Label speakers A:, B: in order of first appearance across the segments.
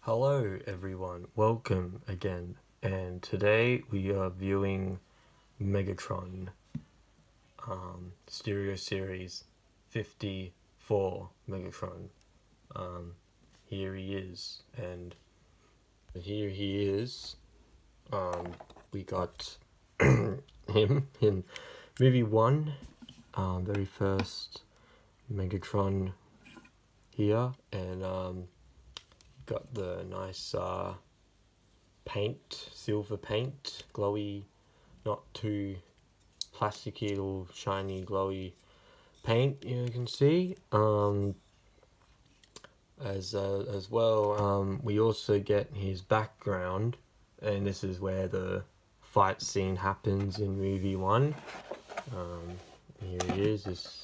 A: Hello everyone, welcome again, and today we are viewing Megatron, Stereo Series 54 Megatron. Here he is, and here he is. We got him in movie 1, very first Megatron here, and got the nice paint, silver paint, glowy, not too plasticky, little shiny glowy paint you can see. As well, we also get his background, and this is where the fight scene happens in movie 1. Here he is, this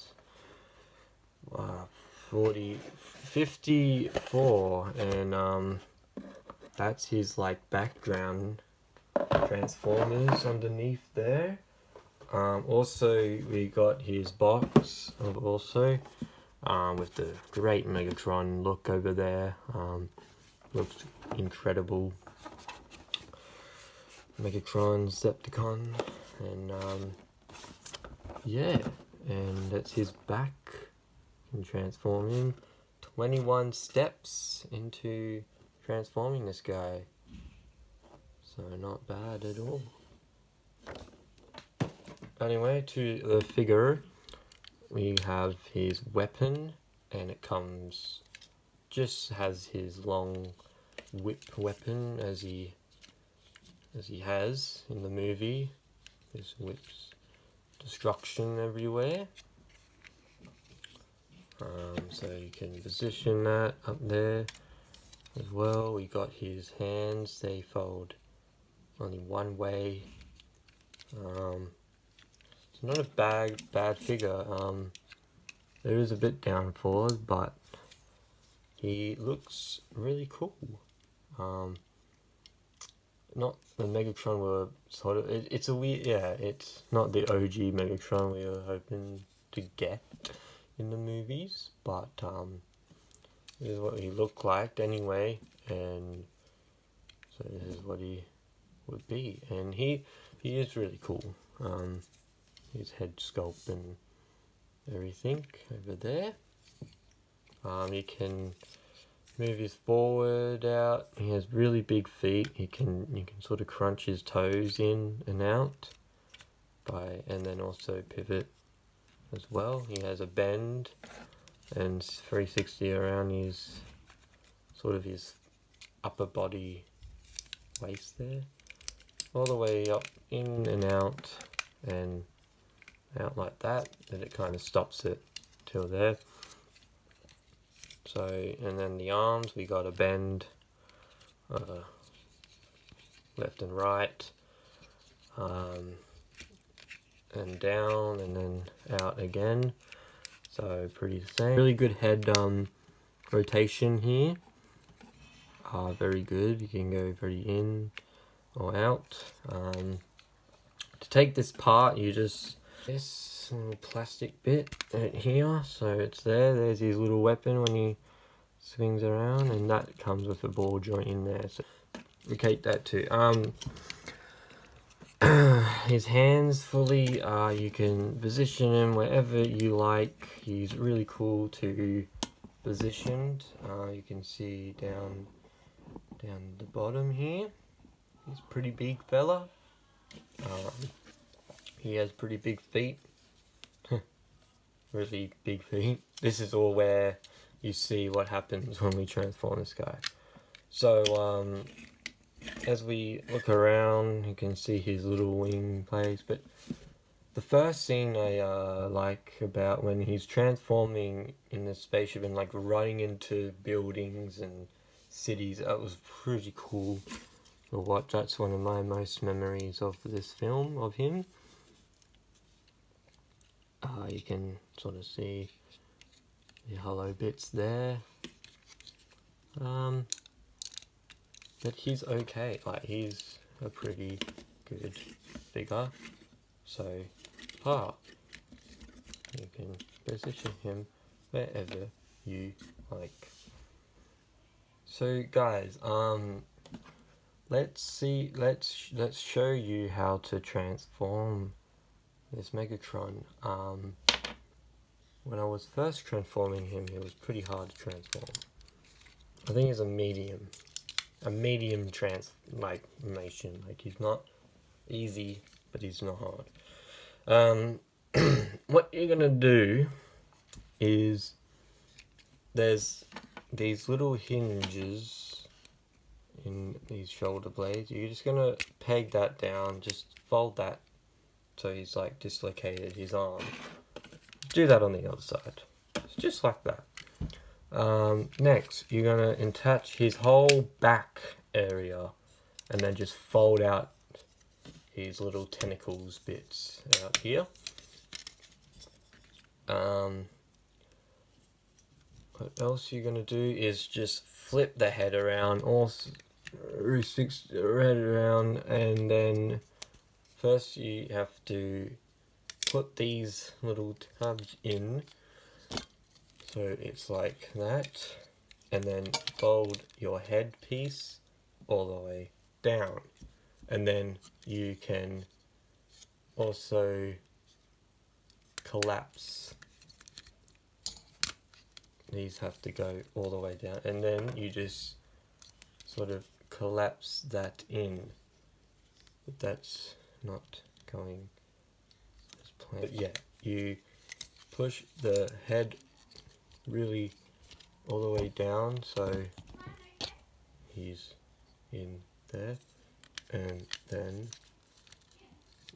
A: 54, and that's his like background Transformers underneath there. Also we got his box also with the great Megatron look over there. Looks incredible. Megatron, Decepticon, and yeah, and that's his back. Can transform him. 21 steps into transforming this guy, so not bad at all. Anyway, to the figure, we have his weapon, and it comes, just has his long whip weapon as he has in the movie. This whips destruction everywhere. So you can position that up there as well. We got his hands, they fold only one way. It's not a bad figure. There is a bit down forward, but he looks really cool. Not the Megatron were sort of, it's a weird, yeah, it's not the OG Megatron we were hoping to get in the movies, but this is what he looked like anyway, and so this is what he would be, and he is really cool. His head sculpt and everything over there. You can move his forward out. He has really big feet. You can sort of crunch his toes in and out and then also pivot as well. He has a bend and 360 around his sort of his upper body waist there, all the way up, in and out like that, and it kind of stops it till there. So, and then the arms, we got a bend left and right, and down and then out again, so pretty the same. Really good head rotation here, very good. You can go very in or out. To take this part, you just, this little plastic bit right here, so it's there's his little weapon when he swings around, and that comes with a ball joint in there, so locate that too. His hands fully, you can position him wherever you like. He's really cool to positioned. You can see down the bottom here, he's a pretty big fella. He has pretty big feet. Really big feet. This is all where you see what happens when we transform this guy. So as we look around, you can see his little wing place, but the first scene I like about when he's transforming in the spaceship and like running into buildings and cities, that was pretty cool to watch. That's one of my most memories of this film, of him. You can sort of see the hollow bits there. But he's okay, like he's a pretty good figure. So you can position him wherever you like. So guys, let's show you how to transform this Megatron. When I was first transforming him, he was pretty hard to transform. I think he's a medium transformation. Like, he's not easy, but he's not hard. What you're gonna do is, there's these little hinges in these shoulder blades. You're just gonna peg that down, just fold that so he's like dislocated his arm. Do that on the other side, just like that. Next, you're gonna attach his whole back area and then just fold out his little tentacles bits out here. What else you're gonna do is just flip the head around, and then first you have to put these little tabs in, so it's like that, and then fold your head piece all the way down, and then you can also collapse. These have to go all the way down, and then you just sort of collapse that in. But that's not going as planned. But yeah, you push the head really all the way down, so he's in there, and then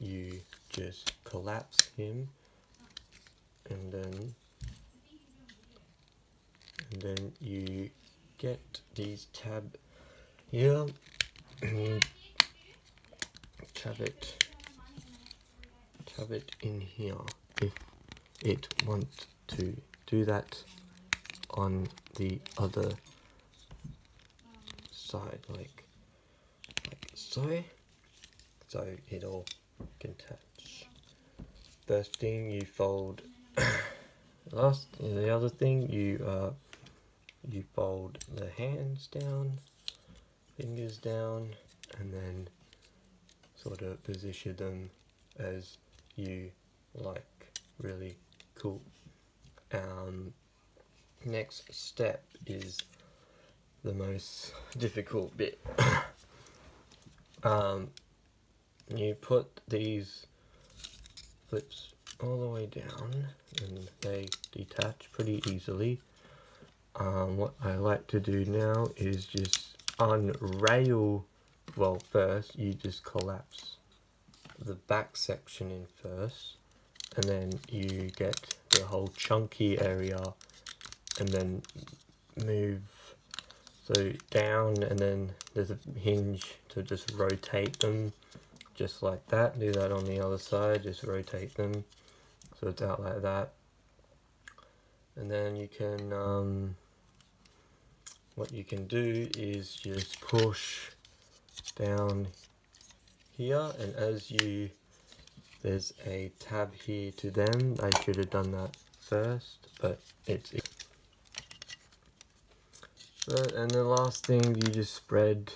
A: you just collapse him, and then you get these tab here, tab it in here if it wants to do that on the other side, like so it all can touch. First thing you fold, the other thing you fold the hands down, fingers down, and then sort of position them as you like. Really cool. Next step is the most difficult bit. You put these flips all the way down and they detach pretty easily. What I like to do now is just unrail. Well, first you just collapse the back section in first, and then you get the whole chunky area, and then move so down, and then there's a hinge to just rotate them, just like that. Do that on the other side, just rotate them so it's out like that. And then you can what you can do is just push down here, and as you, there's a tab here to them. I should have done that first, but and the last thing, you just spread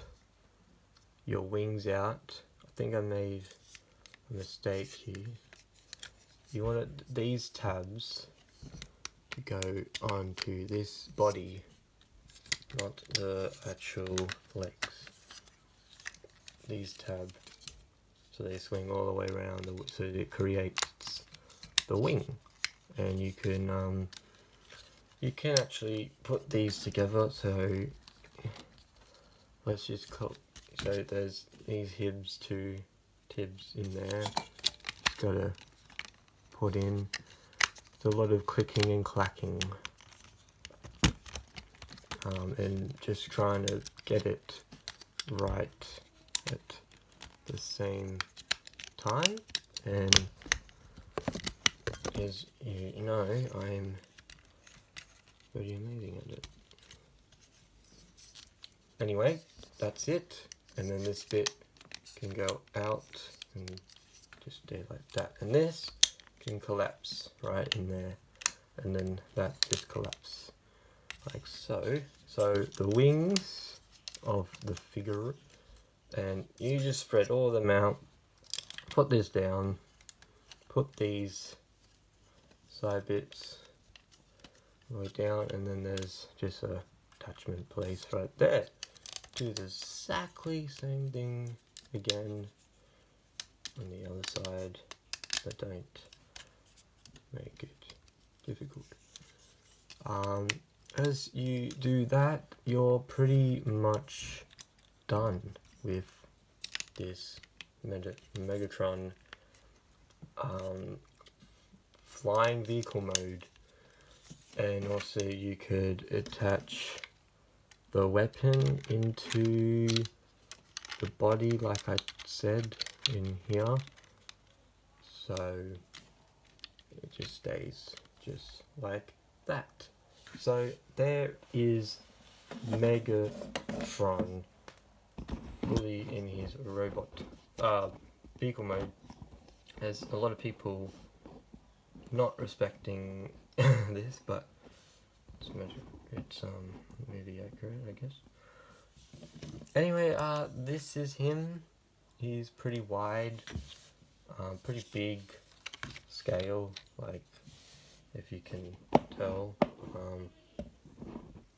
A: your wings out. I think I made a mistake here. You want these tabs to go onto this body, not the actual legs. These tabs, so they swing all the way around, so it creates the wing. And you can actually put these together. So let's just so there's these tibs in there. Gotta put in. There's a lot of clicking and clacking, and just trying to get it right at the same time. And as you know, I'm pretty amazing at it. Anyway, that's it. And then this bit can go out and just do like that. And this can collapse right in there. And then that just collapses like so. So the wings of the figure, and you just spread all of them out, put this down, put these side bits right down, and then there's just a attachment place right there. Do the exactly same thing again on the other side, but don't make it difficult. As you do that, you're pretty much done with this Megatron flying vehicle mode. And also you could attach the weapon into the body like I said in here, so it just stays just like that. So there is Megatron fully in his robot vehicle mode. There's a lot of people not respecting this, but it's movie accurate, I guess. Anyway, this is him. He's pretty wide, pretty big scale, like if you can tell,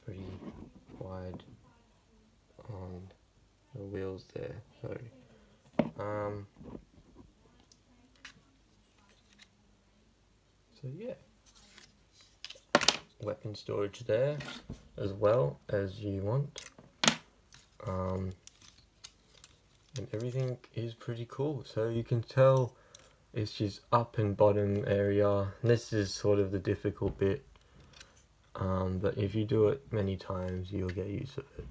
A: pretty wide on the wheels there. So, so yeah, weapon storage there as well as you want, and everything is pretty cool. So you can tell it's just up and bottom area. This is sort of the difficult bit, but if you do it many times you'll get used to it.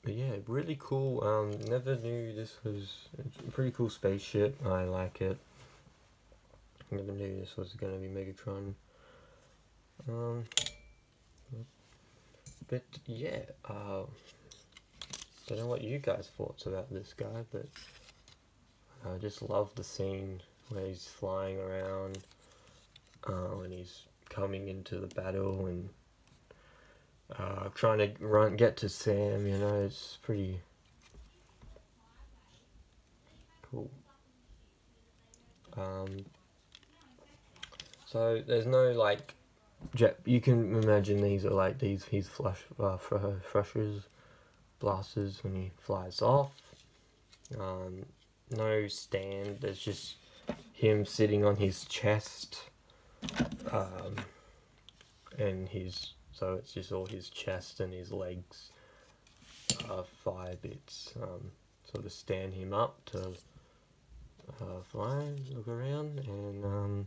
A: But yeah, really cool. Never knew this was a pretty cool spaceship. I like it. Never knew this was going to be Megatron. But yeah, don't know what you guys thoughts about this guy, but I just love the scene where he's flying around, when he's coming into the battle and trying to get to Sam. You know, it's pretty cool. So there's no like jet. You can imagine these are like he's thrusters, blasters when he flies off. No stand. There's just him sitting on his chest, and so it's just all his chest and his legs, fire bits, sort of stand him up to fly, look around, and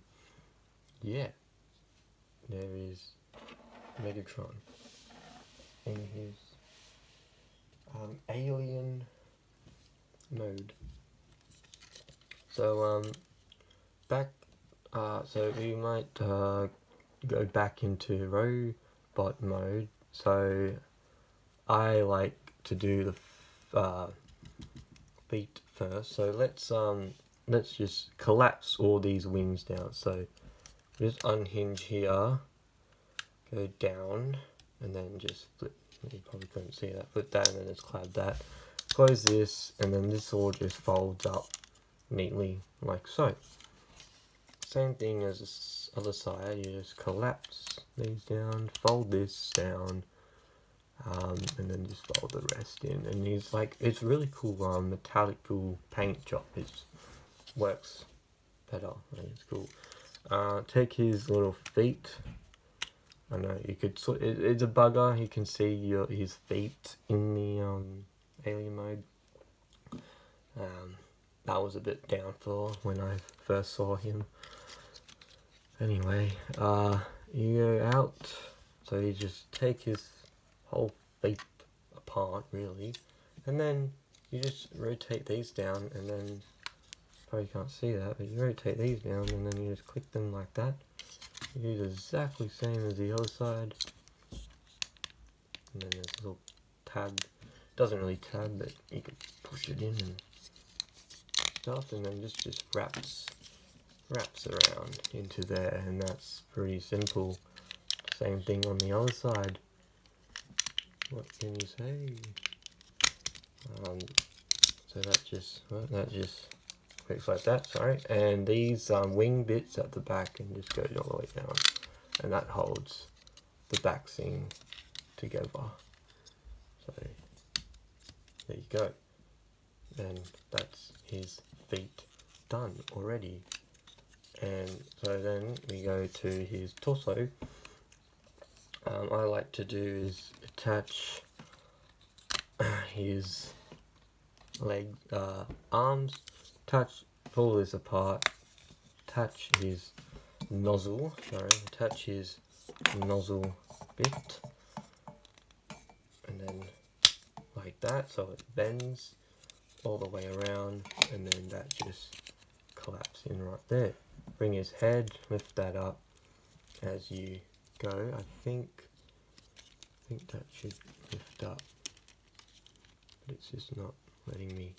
A: yeah, there is Megatron in his alien mode. So so we might go back into robot mode. So I like to do the feet first. So let's just collapse all these wings down. So just unhinge here, go down, and then just flip. You probably couldn't see that. Flip that, and then just clap that. Close this, and then this all just folds up neatly like so. Same thing as this other side. You just collapse these down, fold this down, and then just fold the rest in. And he's like, it's really cool. Metallic paint job. It works better. I think it's cool. Take his little feet. I know you could. It's a bugger. You can see his feet in the alien mode. That was a bit downfall when I first saw him. Anyway, you go out. So you just take his whole feet apart, really, and then you just rotate these down, and then probably can't see that, but you rotate these down, and then you just click them like that. You do the exactly same as the other side, and then there's a little tab. Doesn't really tab, but you can push it in and stuff, and then just wraps around into there, and that's pretty simple. Same thing on the other side. what can you say? So that just clicks like that, sorry. And these wing bits at the back can just go all the way down, and that holds the back thing together. So there you go. And that's his feet done already. And so then we go to his torso. I like to do is attach his leg, arms, pull this apart, attach his nozzle bit, and then like that, so it bends all the way around, and then that just collapses in right there. Bring his head, lift that up as you go. I think that should lift up, but it's just not letting me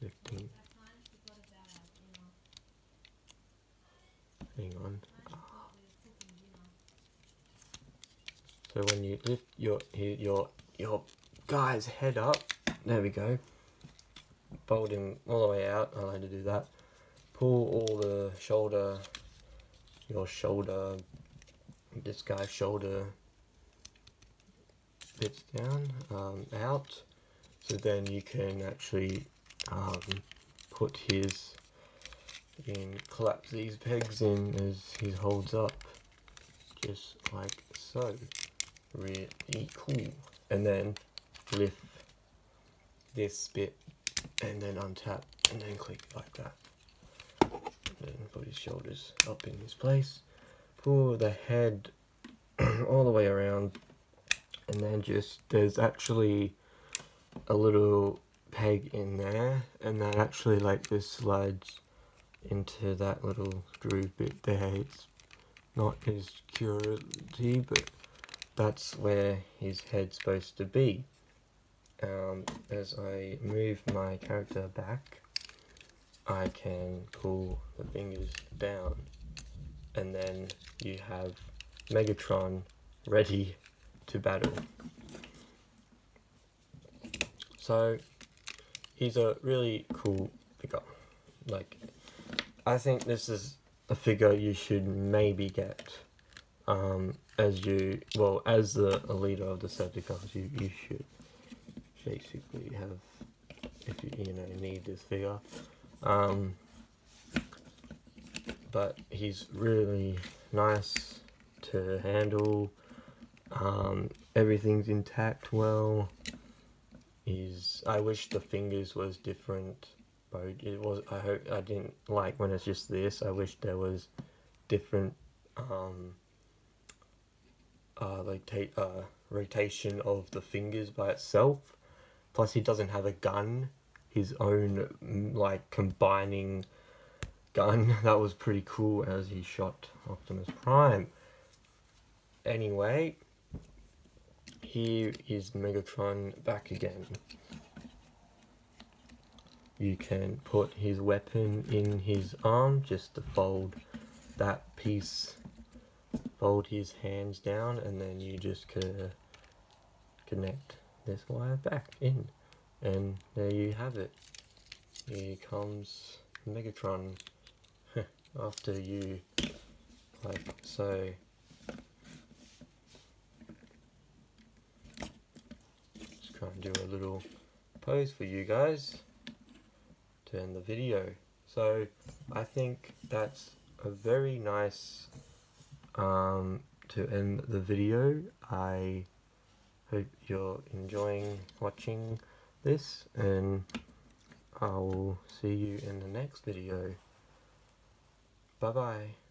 A: lifting. Hang on. So when you lift your guy's head up, there we go. Fold him all the way out. I like to do that. Pull all the this guy's shoulder bits down, out. So then you can actually put his collapse these pegs in as he holds up, just like so. Really cool. And then lift this bit and then untap and then click like that. And then put his shoulders up in his place. Pull the head all the way around, and then there's actually a little peg in there, and that actually like just slides into that little screw bit there. It's not as security, but that's where his head's supposed to be. As I move my character back, I can pull the fingers down, and then you have Megatron ready to battle. So he's a really cool figure. Like, I think this is a figure you should maybe get as the leader of the Decepticons. You should basically have, if you need this figure. But he's really nice to handle. Everything's intact well. I wish the fingers was different, but it was. I didn't like when it's just this. I wish there was different rotation of the fingers by itself. Plus, he doesn't have a gun, his own combining gun. That was pretty cool as he shot Optimus Prime. Anyway, here is Megatron back again. You can put his weapon in his arm just to fold that piece, fold his hands down, and then you just connect this wire back in, and there you have it. Here comes Megatron after you, like so. Just try and do a little pose for you guys to end the video. So I think that's a very nice to end the video. I hope you're enjoying watching this, and I will see you in the next video. Bye bye.